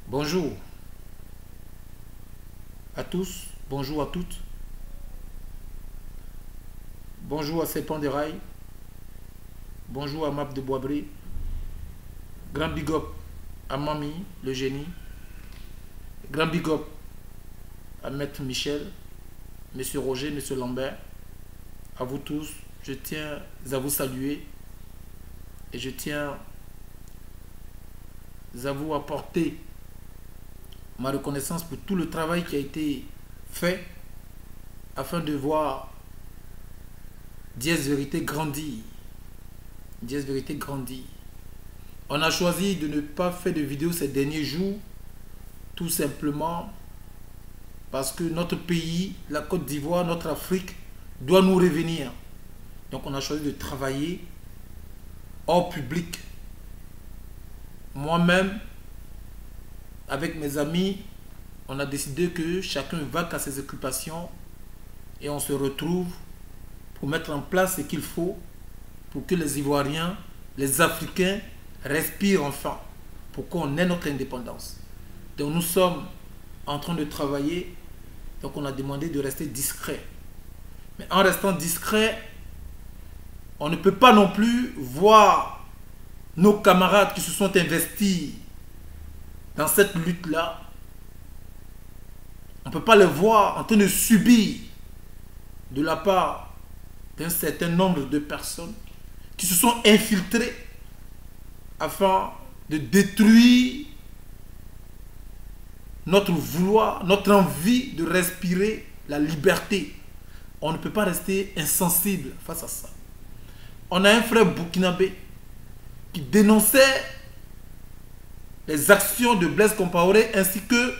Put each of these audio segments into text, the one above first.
Bonjour à tous, bonjour à toutes, bonjour à Serpent des Rails, bonjour à Map de Boisbré, grand big up à Mami, le génie, grand big up à Maître Michel, Monsieur Roger, Monsieur Lambert, à vous tous, je tiens à vous saluer et je tiens à vous apporter ma reconnaissance pour tout le travail qui a été fait afin de voir Dièse Vérité grandir. Dièse Vérité grandir. On a choisi de ne pas faire de vidéos ces derniers jours, tout simplement parce que notre pays, la Côte d'Ivoire, notre Afrique, doit nous revenir. Donc on a choisi de travailler hors public. Moi-même, avec mes amis, on a décidé que chacun va qu'à ses occupations et on se retrouve pour mettre en place ce qu'il faut pour que les Ivoiriens, les Africains respirent enfin, pour qu'on ait notre indépendance. Donc nous sommes en train de travailler, donc on a demandé de rester discret. Mais en restant discret, on ne peut pas non plus voir nos camarades qui se sont investis dans cette lutte-là. On ne peut pas les voir en train de subir de la part d'un certain nombre de personnes qui se sont infiltrées afin de détruire notre vouloir, notre envie de respirer la liberté. On ne peut pas rester insensible face à ça. On a un frère burkinabé qui dénonçait les actions de Blaise Compaoré ainsi que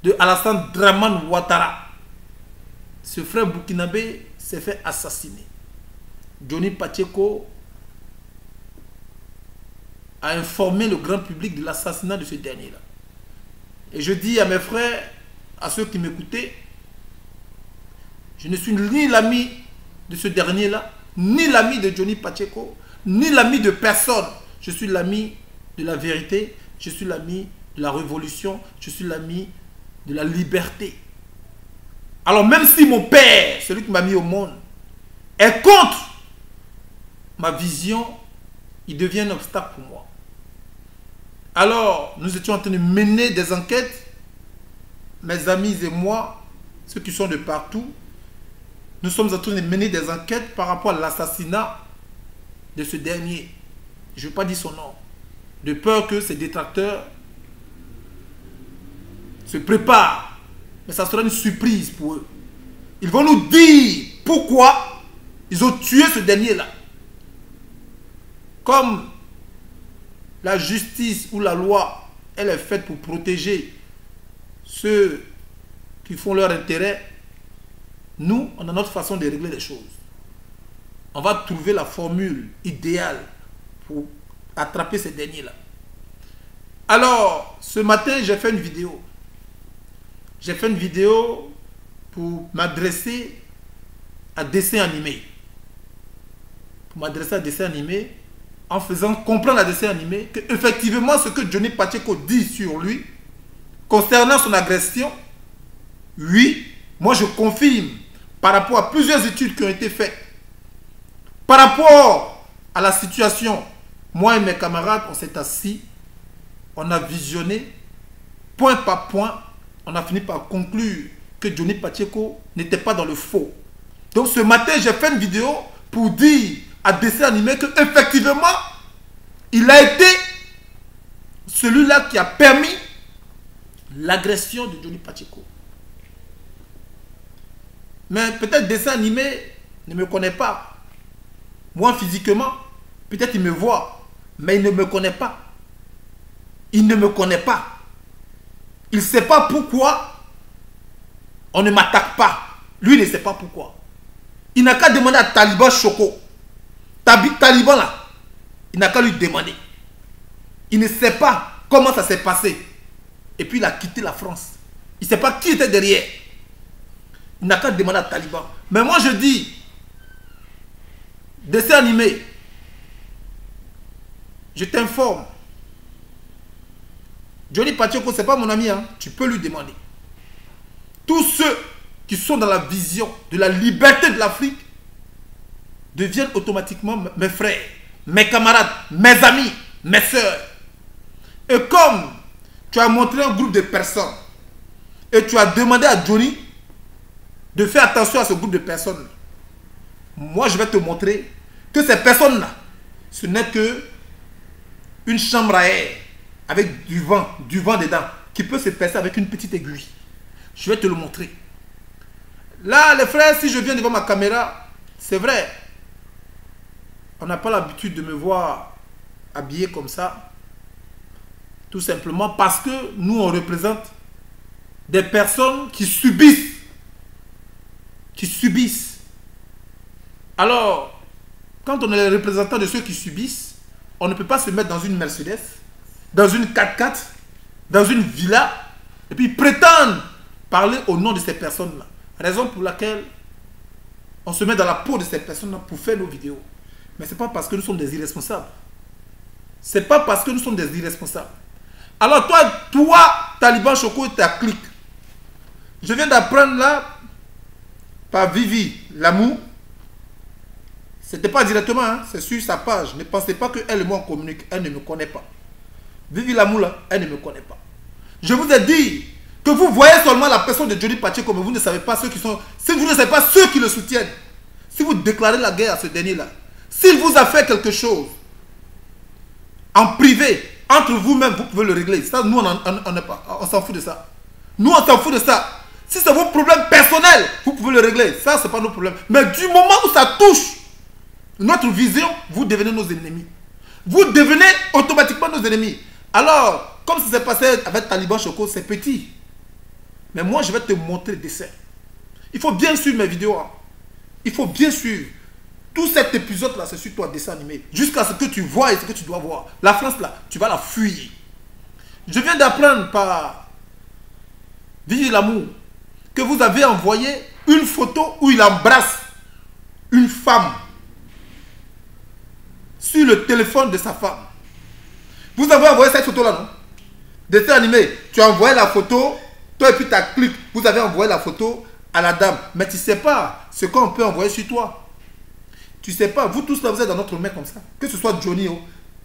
de Alassane Dramane Ouattara. Ce frère burkinabé s'est fait assassiner. Johnny Pacheco a informé le grand public de l'assassinat de ce dernier-là. Et je dis à mes frères, à ceux qui m'écoutaient, je ne suis ni l'ami de ce dernier-là, ni l'ami de Johnny Pacheco, ni l'ami de personne. Je suis l'ami de la vérité, je suis l'ami de la révolution, je suis l'ami de la liberté. Alors même si mon père, celui qui m'a mis au monde, est contre ma vision, il devient un obstacle pour moi. Alors nous étions en train de mener des enquêtes, mes amis et moi, ceux qui sont de partout, nous sommes en train de mener des enquêtes par rapport à l'assassinat de ce dernier. Je ne veux pas dire son nom, de peur que ses détracteurs se préparent. Mais ça sera une surprise pour eux. Ils vont nous dire pourquoi ils ont tué ce dernier-là. Comme la justice ou la loi, elle est faite pour protéger ceux qui font leur intérêt, nous, on a notre façon de régler les choses. On va trouver la formule idéale pour attraper ces derniers-là. Alors, ce matin, j'ai fait une vidéo. J'ai fait une vidéo pour m'adresser à dessin animé. Pour m'adresser à dessin animé, en faisant comprendre à dessin animé que effectivement ce que Johnny Pacheco dit sur lui, concernant son agression, oui, moi je confirme par rapport à plusieurs études qui ont été faites. Par rapport à la situation, moi et mes camarades, on s'est assis, on a visionné, point par point, on a fini par conclure que Johnny Pacheco n'était pas dans le faux. Donc ce matin, j'ai fait une vidéo pour dire à dessin animé que effectivement, il a été celui-là qui a permis l'agression de Johnny Pacheco. Mais peut-être dessin animé ne me connaît pas. Moi physiquement, peut-être il me voit, mais il ne me connaît pas. Il ne me connaît pas. Il ne sait pas pourquoi on ne m'attaque pas. Lui, il ne sait pas pourquoi. Il n'a qu'à demander à Taliban Choco. Taliban là, il n'a qu'à lui demander. Il ne sait pas comment ça s'est passé. Et puis il a quitté la France. Il ne sait pas qui était derrière. Il n'a qu'à demander à Taliban. Mais moi je dis, dessin animé, je t'informe. Johnny Pacheco, c'est pas mon ami, hein. Tu peux lui demander. Tous ceux qui sont dans la vision de la liberté de l'Afrique deviennent automatiquement mes frères, mes camarades, mes amis, mes soeurs. Et comme tu as montré un groupe de personnes et tu as demandé à Johnny de faire attention à ce groupe de personnes, moi je vais te montrer que ces personnes-là, ce n'est que une chambre à air avec du vent dedans qui peut se percer avec une petite aiguille. Je vais te le montrer. Là, les frères, si je viens devant ma caméra, c'est vrai, on n'a pas l'habitude de me voir habillé comme ça. Tout simplement parce que nous, on représente des personnes qui subissent. Qui subissent. Alors, quand on est les représentants de ceux qui subissent, on ne peut pas se mettre dans une Mercedes, dans une 4x4, dans une villa, et puis prétendre parler au nom de ces personnes-là. Raison pour laquelle on se met dans la peau de ces personnes-là pour faire nos vidéos. Mais ce n'est pas parce que nous sommes des irresponsables. Ce n'est pas parce que nous sommes des irresponsables. Alors toi, Taliban Choco et ta clique. Je viens d'apprendre là, par Vivi Lamou. C'était pas directement, hein, c'est sur sa page. Ne pensez pas qu'elle et moi on communique. Elle ne me connaît pas. Vivi Lamou là, elle ne me connaît pas. Je vous ai dit que vous voyez seulement la personne de Johnny Pacheco, mais vous ne savez pas ceux qui sont... Si vous ne savez pas ceux qui le soutiennent, si vous déclarez la guerre à ce dernier-là, s'il vous a fait quelque chose, en privé, entre vous-même, vous pouvez le régler. Ça, nous, on s'en fout de ça. Nous, on s'en fout de ça. Si c'est vos problèmes personnels, vous pouvez le régler. Ça, ce n'est pas nos problèmes. Mais du moment où ça touche notre vision, vous devenez nos ennemis. Vous devenez automatiquement nos ennemis. Alors, comme ça s'est passé avec Taliban Choco, c'est petit. Mais moi, je vais te montrer le dessin. Il faut bien suivre mes vidéos. Hein. Il faut bien suivre. Tout cet épisode-là, c'est sur toi, dessin animé. Jusqu'à ce que tu vois et ce que tu dois voir. La France, là, tu vas la fuir. Je viens d'apprendre par Vivi Lamour que vous avez envoyé une photo où il embrasse une femme sur le téléphone de sa femme. Vous avez envoyé cette photo-là, non? Dessin animé. Tu as envoyé la photo, toi et puis ta clique. Vous avez envoyé la photo à la dame. Mais tu ne sais pas ce qu'on peut envoyer sur toi. Tu sais pas, vous tous là, vous êtes dans notre main comme ça. Que ce soit Johnny,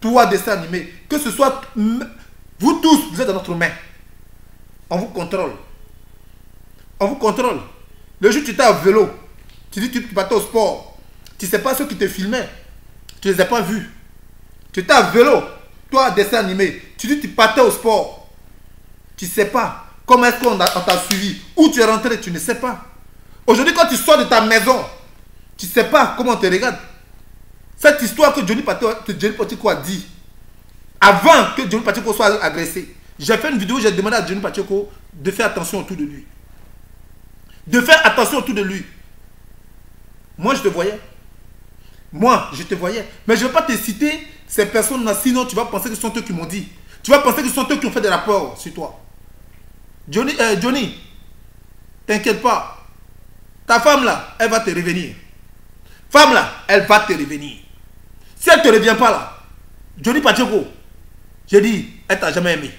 toi, dessin animé, que ce soit... Vous tous, vous êtes dans notre main. On vous contrôle. On vous contrôle. Le jour où tu étais à vélo, tu dis que tu partais au sport. Tu ne sais pas ceux qui te filmaient. Tu ne les as pas vus. Tu étais à vélo, toi, dessin animé. Tu dis que tu partais au sport. Tu ne sais pas comment est-ce qu'on t'a suivi. Où tu es rentré, tu ne sais pas. Aujourd'hui, quand tu sors de ta maison, tu ne sais pas comment on te regarde. Cette histoire que Johnny Pacheco a dit, avant que Johnny Pacheco soit agressé, j'ai fait une vidéo où j'ai demandé à Johnny Pacheco de faire attention autour de lui. De faire attention autour de lui. Moi, je te voyais. Moi, je te voyais. Mais je ne vais pas te citer ces personnes-là, sinon tu vas penser que ce sont eux qui m'ont dit. Tu vas penser que ce sont eux qui ont fait des rapports sur toi. Johnny, t'inquiète pas. Ta femme là, elle va te revenir. Femme là, elle va te revenir. Si elle ne te revient pas là, Johnny Pacheco, j'ai dit, elle t'a jamais aimé.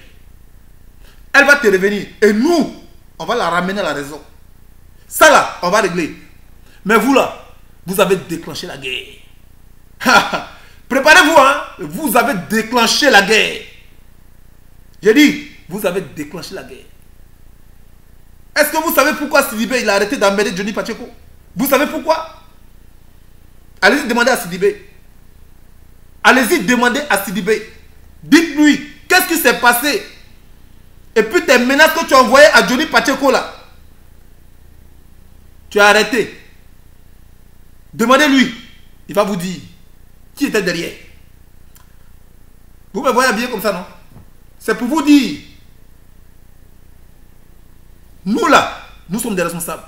Elle va te revenir. Et nous, on va la ramener à la raison. Ça là, on va régler. Mais vous là, vous avez déclenché la guerre. Préparez-vous, hein. Vous avez déclenché la guerre. J'ai dit, vous avez déclenché la guerre. Est-ce que vous savez pourquoi Sidibé il a arrêté d'emmerder Johnny Pacheco? Vous savez pourquoi? Allez-y demander à Sidibé. Allez-y demander à Sidibé. Dites-lui, qu'est-ce qui s'est passé? Et puis tes menaces que tu as envoyées à Johnny Pacheco là, tu as arrêté. Demandez-lui. Il va vous dire qui était derrière. Vous me voyez habillé comme ça, non? C'est pour vous dire. Nous là, nous sommes des responsables.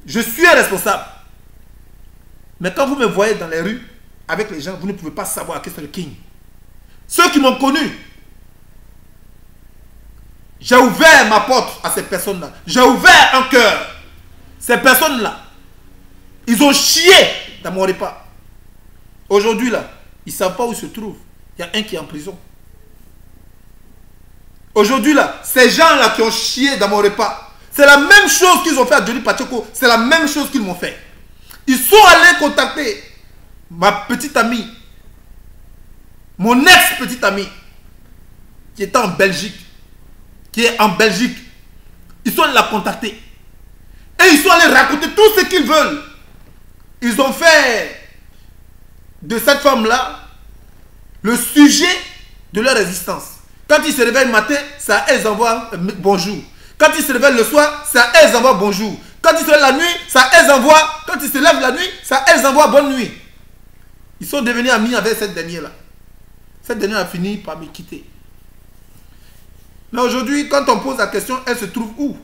Je suis un responsable. Mais quand vous me voyez dans les rues, avec les gens, vous ne pouvez pas savoir qui c'est le king. Ceux qui m'ont connu, j'ai ouvert ma porte à ces personnes-là. J'ai ouvert un cœur. Ces personnes-là, ils ont chié dans mon repas. Aujourd'hui, là, ils ne savent pas où ils se trouvent. Il y a un qui est en prison. Aujourd'hui là, ces gens-là qui ont chié dans mon repas, c'est la même chose qu'ils ont fait à Johnny Pacheco, c'est la même chose qu'ils m'ont fait. Ils sont allés contacter ma petite amie, mon ex-petite amie, qui était en Belgique, qui est en Belgique. Ils sont allés la contacter. Et ils sont allés raconter tout ce qu'ils veulent. Ils ont fait de cette femme-là le sujet de leur existence. Quand ils se réveillent le matin, c'est à elles envoient bonjour. Quand ils se réveillent le soir, c'est à elles envoient bonjour. Quand ils se lèvent la nuit, c'est à elles envoient. Quand ils se lèvent la nuit, c'est à elles envoient bonne nuit. Ils sont devenus amis avec cette dernière-là. Cette dernière a fini par me quitter. Mais aujourd'hui, quand on pose la question, elle se trouve où?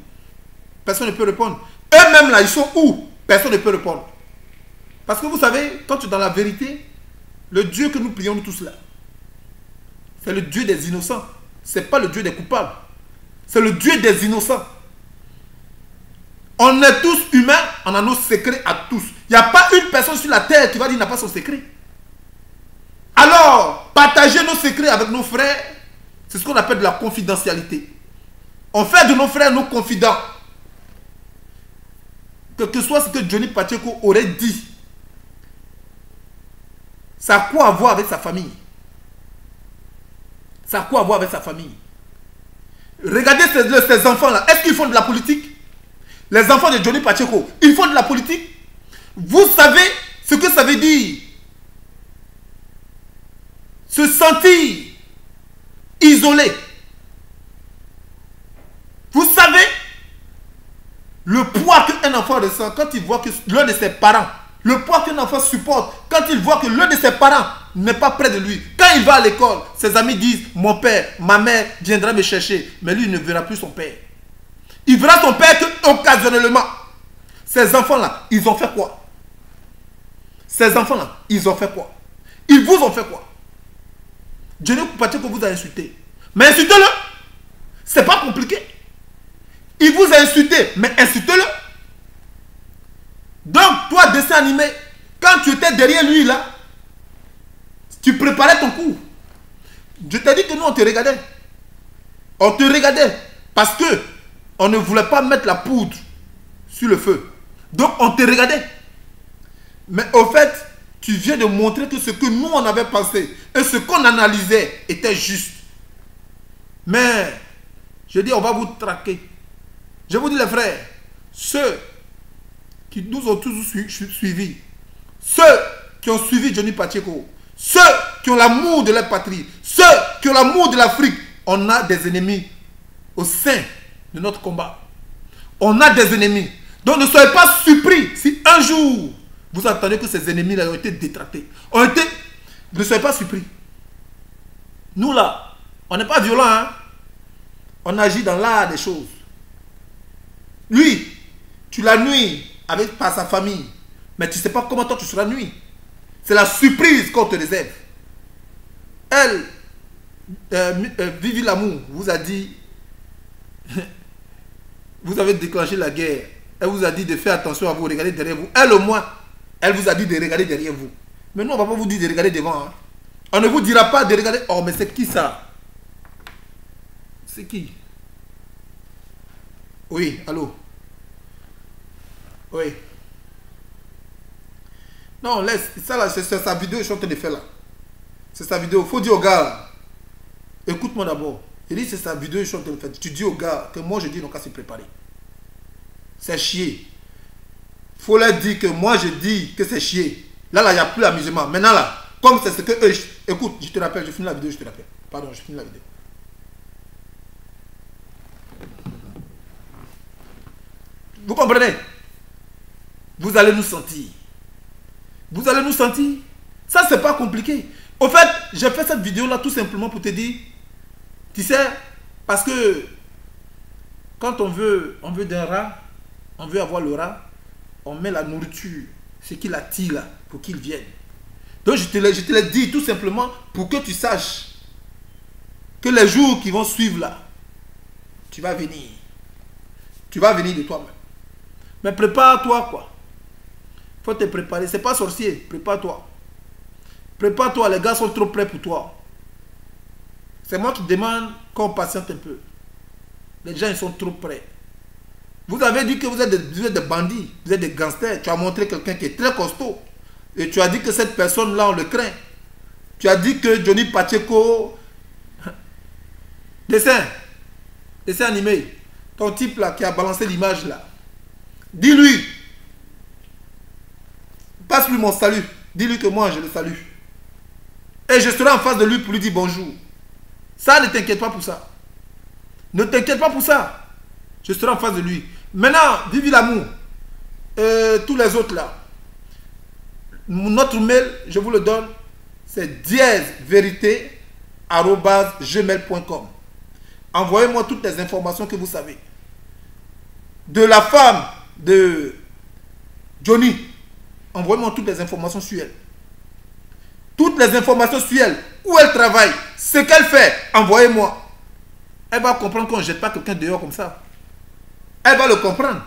Personne ne peut répondre. Eux-mêmes là, ils sont où? Personne ne peut répondre. Parce que vous savez, quand tu es dans la vérité, le Dieu que nous prions nous tous là, c'est le Dieu des innocents. Ce n'est pas le Dieu des coupables. C'est le Dieu des innocents. On est tous humains, on a nos secrets à tous. Il n'y a pas une personne sur la terre qui va dire qu'il n'a pas son secret. Alors, partager nos secrets avec nos frères, c'est ce qu'on appelle de la confidentialité. On fait de nos frères nos confidents. Quel que soit ce que Johnny Pacheco aurait dit, ça a quoi à voir avec sa famille? Ça a quoi à voir avec sa famille? Regardez ces enfants-là. Est-ce qu'ils font de la politique? Les enfants de Johnny Pacheco, ils font de la politique? Vous savez ce que ça veut dire? Se sentir isolé. Vous savez le poids qu'un enfant ressent quand il voit que l'un de ses parents, le poids qu'un enfant supporte quand il voit que l'un de ses parents n'est pas près de lui. Quand il va à l'école, ses amis disent « Mon père, ma mère viendra me chercher ». Mais lui, il ne verra plus son père. Il verra son père que occasionnellement. Ces enfants-là, ils ont fait quoi? Ces enfants-là, ils ont fait quoi? Ils vous ont fait quoi? Johnny Pacheco vous a insulté. Mais insultez-le. C'est pas compliqué. Il vous a insulté, mais insultez-le. Donc, toi, dessin animé, quand tu étais derrière lui, là, tu préparais ton coup. Je t'ai dit que nous, on te regardait. On te regardait parce que on ne voulait pas mettre la poudre sur le feu. Donc, on te regardait. Mais au fait, tu viens de montrer que ce que nous, on avait pensé et ce qu'on analysait était juste. Mais, je dis, on va vous traquer. Je vous dis, les frères, ceux qui nous ont tous suivis, ceux qui ont suivi Johnny Pacheco, ceux qui ont l'amour de leur patrie, ceux qui ont l'amour de l'Afrique, on a des ennemis au sein de notre combat. On a des ennemis. Donc ne soyez pas surpris si un jour vous entendez que ces ennemis-là ont été détractés. Ne soyez pas surpris. Nous là, on n'est pas violents, hein? On agit dans l'art des choses. Lui, tu la nuis par sa famille, mais tu ne sais pas comment toi tu seras nuit. C'est la surprise qu'on te réserve. Elle, Vivi l'amour, vous a dit, vous avez déclenché la guerre. Elle vous a dit de faire attention à vous, regarder derrière vous. Elle au moins, elle vous a dit de regarder derrière vous. Mais nous, on ne va pas vous dire de regarder devant. Hein. On ne vous dira pas de regarder. Oh, mais c'est qui ça? C'est qui? Oui, allô? Oui. Non, laisse. Ça là, c'est sa vidéo que je suis en train de faire là. C'est sa vidéo. Il faut dire au gars, écoute-moi d'abord. Il dit c'est sa vidéo que je suis en train de faire. Tu dis au gars que moi je dis, donc à se préparer. C'est chier. Il faut leur dire que moi je dis que c'est chier. Là, il n'y a plus d'amusement. Maintenant là, comme c'est ce que eux... Écoute, je te rappelle, je finis la vidéo, je te rappelle. Pardon, je finis la vidéo. Vous comprenez? Vous allez nous sentir. Vous allez nous sentir. Ça, c'est pas compliqué. Au fait, j'ai fait cette vidéo-là tout simplement pour te dire, tu sais, parce que quand on veut d'un rat, on veut avoir le rat, on met la nourriture, ce qui l'attire là, pour qu'il vienne. Donc je te l'ai dit tout simplement pour que tu saches que les jours qui vont suivre là, tu vas venir. Tu vas venir de toi-même. Mais prépare-toi quoi. Faut te préparer. C'est pas sorcier. Prépare-toi. Prépare-toi. Les gars sont trop prêts pour toi. C'est moi qui demande qu'on patiente un peu. Les gens, ils sont trop près. Vous avez dit que vous êtes des bandits, vous êtes des gangsters. Tu as montré quelqu'un qui est très costaud. Et tu as dit que cette personne-là, on le craint. Tu as dit que Johnny Pacheco... Dessin animé. Ton type là qui a balancé l'image là. Dis-lui. Passe-lui mon salut. Dis-lui que moi, je le salue. Et je serai en face de lui pour lui dire bonjour. Ça, ne t'inquiète pas pour ça. Ne t'inquiète pas pour ça. Je serai en face de lui. Maintenant, vive l'amour. Tous les autres là. Notre mail, je vous le donne. C'est dièse-vérité@gmail.com. Envoyez-moi toutes les informations que vous savez. De la femme de Johnny. Envoyez-moi toutes les informations sur elle. Toutes les informations sur elle. Où elle travaille. Ce qu'elle fait. Envoyez-moi. Elle va comprendre qu'on ne jette pas quelqu'un dehors comme ça. Elle va le comprendre.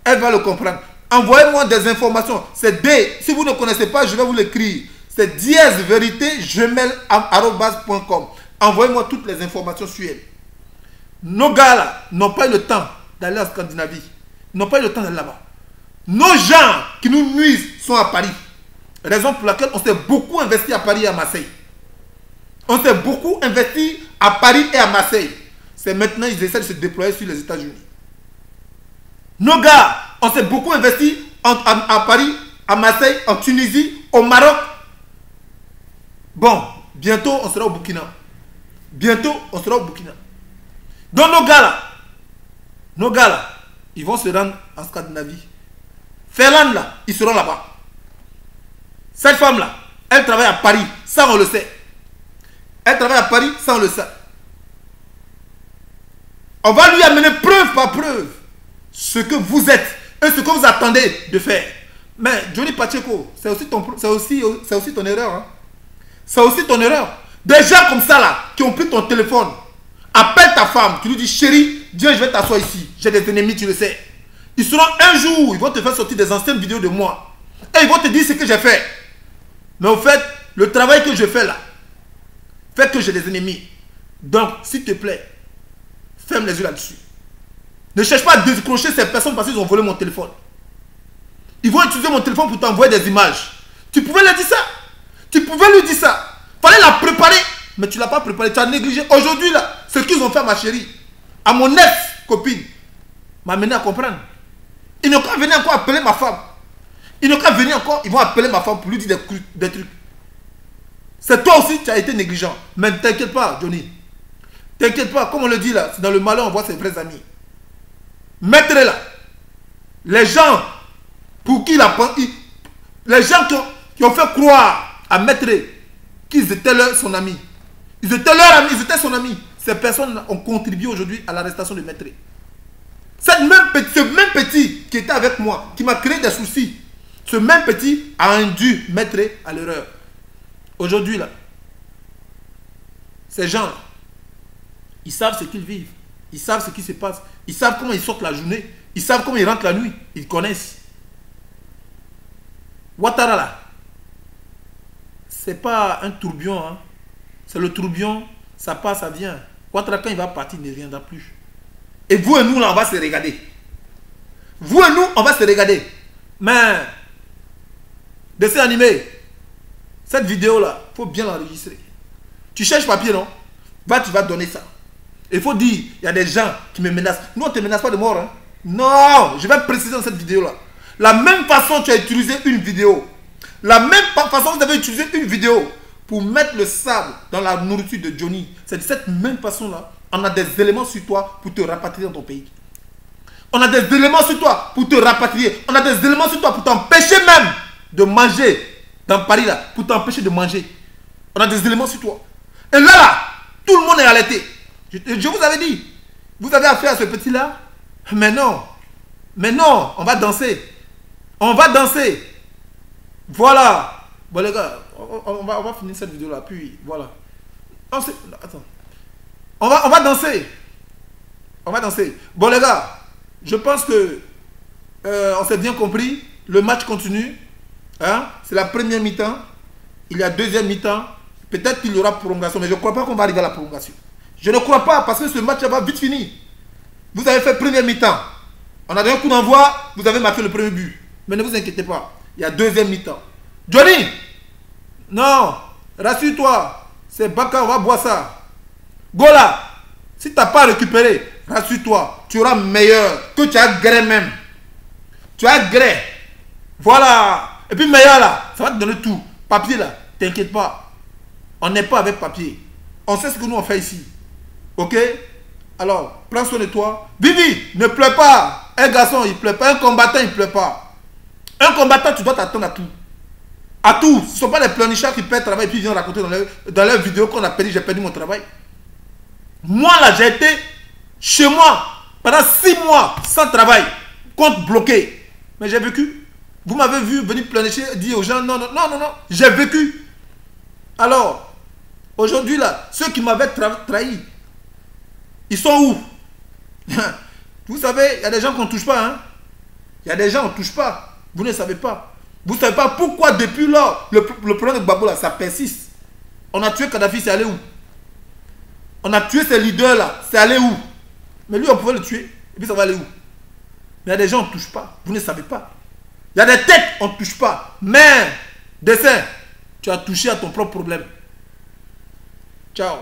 Elle va le comprendre. Envoyez-moi des informations. C'est D. Si vous ne connaissez pas, je vais vous l'écrire. C'est dièse-vérité@gmail.com. Envoyez-moi toutes les informations sur elle. Nos gars là n'ont pas eu le temps d'aller en Scandinavie. Ils n'ont pas eu le temps d'aller là-bas. Nos gens qui nous nuisent sont à Paris. Raison pour laquelle on s'est beaucoup investi à Paris et à Marseille. On s'est beaucoup investi à Paris et à Marseille. C'est maintenant ils essaient de se déployer sur les États-Unis. Nos gars, on s'est beaucoup investi à Paris, à Marseille, en Tunisie, au Maroc. Bon, bientôt on sera au Burkina. Bientôt on sera au Burkina. Donc nos gars là, ils vont se rendre en Scandinavie. Finlande là, ils seront là-bas. Cette femme là, elle travaille à Paris, ça on le sait. Elle travaille à Paris, ça on le sait. On va lui amener preuve par preuve ce que vous êtes et ce que vous attendez de faire. Mais Johnny Pacheco, c'est aussi ton erreur. Hein? C'est aussi ton erreur. Des gens comme ça là, qui ont pris ton téléphone, appelle ta femme, tu lui dis chérie, viens, je vais t'asseoir ici. J'ai des ennemis, tu le sais. Ils seront un jour, ils vont te faire sortir des anciennes vidéos de moi. Et ils vont te dire ce que j'ai fait. Mais au fait, le travail que je fais là, fait que j'ai des ennemis. Donc, s'il te plaît, ferme les yeux là-dessus. Ne cherche pas à décrocher ces personnes parce qu'ils ont volé mon téléphone. Ils vont utiliser mon téléphone pour t'envoyer des images. Tu pouvais lui dire ça. Tu pouvais lui dire ça. Fallait la préparer. Mais tu ne l'as pas préparé. Tu as négligé. Aujourd'hui, là, ce qu'ils ont fait à ma chérie, à mon ex-copine, m'a amené à comprendre. Ils n'ont qu'à venir encore appeler ma femme. Ils n'ont qu'à venir encore, ils vont appeler ma femme pour lui dire des trucs. C'est toi aussi, tu as été négligent. Mais ne t'inquiète pas, Johnny. T'inquiète pas, comme on le dit là, c'est dans le malheur on voit ses vrais amis. Maître là, les gens pour qui les gens qui ont fait croire à Maître qu'ils étaient son ami. Ils étaient leur ami, ils étaient son ami. Ces personnes ont contribué aujourd'hui à l'arrestation de Maître. Ce même petit qui était avec moi, qui m'a créé des soucis, ce même petit a induit Maître à l'erreur. Aujourd'hui là, ces gens là, ils savent ce qu'ils vivent. Ils savent ce qui se passe. Ils savent comment ils sortent la journée. Ils savent comment ils rentrent la nuit. Ils connaissent. Ouattara là, c'est pas un tourbillon. Hein. C'est le tourbillon, ça passe, ça vient. Ouattara, quand il va partir, il ne reviendra plus. Et vous et nous là, on va se regarder. Vous et nous, on va se regarder. Mais, dessin animé, cette vidéo là, il faut bien l'enregistrer. Tu cherches papier, non? Tu vas donner ça. Il faut dire, il y a des gens qui me menacent. Nous, on ne te menace pas de mort. Hein? Non, je vais préciser dans cette vidéo-là. La même façon tu as utilisé une vidéo. La même façon vous avez utilisé une vidéo pour mettre le sable dans la nourriture de Johnny. C'est de cette même façon-là. On a des éléments sur toi pour te rapatrier dans ton pays. On a des éléments sur toi pour te rapatrier. On a des éléments sur toi pour t'empêcher même de manger dans Paris là. Pour t'empêcher de manger. On a des éléments sur toi. Et là, tout le monde est alerté. Je vous avais dit, vous avez affaire à ce petit-là. Mais non, on va danser. On va danser. Voilà. Bon les gars, on va finir cette vidéo-là. Puis voilà. Attends. On va danser. On va danser. Bon les gars, je pense que on s'est bien compris. Le match continue. Hein? C'est la première mi-temps. Il y a deuxième mi-temps. Peut-être qu'il y aura prolongation, mais je ne crois pas qu'on va arriver à la prolongation. Je ne crois pas, parce que ce match va vite finir. Vous avez fait première mi-temps. On a donné un coup d'envoi, vous avez marqué le premier but. Mais ne vous inquiétez pas, il y a deuxième mi-temps. Johnny! Non, rassure-toi. C'est Baka, on va boire ça. Gola, si tu n'as pas récupéré, rassure-toi, tu auras meilleur, que tu as gré même. Tu as gré. Voilà. Et puis meilleur là, ça va te donner tout. Papier là, t'inquiète pas. On n'est pas avec papier. On sait ce que nous on fait ici. Ok? Alors, prends soin de toi. Vivi, ne pleure pas. Un garçon, il ne pleure pas. Un combattant, il ne pleure pas. Un combattant, tu dois t'attendre à tout. À tout. Ce ne sont pas les pleurnichards qui perdent travail et puis ils viennent raconter dans leur vidéo qu'on a perdu, j'ai perdu mon travail. Moi là, j'ai été chez moi pendant 6 mois sans travail, compte bloqué. Mais j'ai vécu. Vous m'avez vu venir pleurnicher, dire aux gens non, non, non, non, non. J'ai vécu. Alors, aujourd'hui là, ceux qui m'avaient trahi, ils sont où? Vous savez, il y a des gens qu'on ne touche pas. Hein? Il y a des gens qu'on ne touche pas. Vous ne savez pas. Vous ne savez pas pourquoi depuis lors, le problème de Gbagbo là, ça persiste. On a tué Kadhafi, c'est allé où? On a tué ces leaders là, c'est allé où? Mais lui, on pouvait le tuer. Et puis ça va aller où? Mais il y a des gens qu'on ne touche pas. Vous ne savez pas. Il y a des têtes, on ne touche pas. Mais, dessin, tu as touché à ton propre problème. Ciao.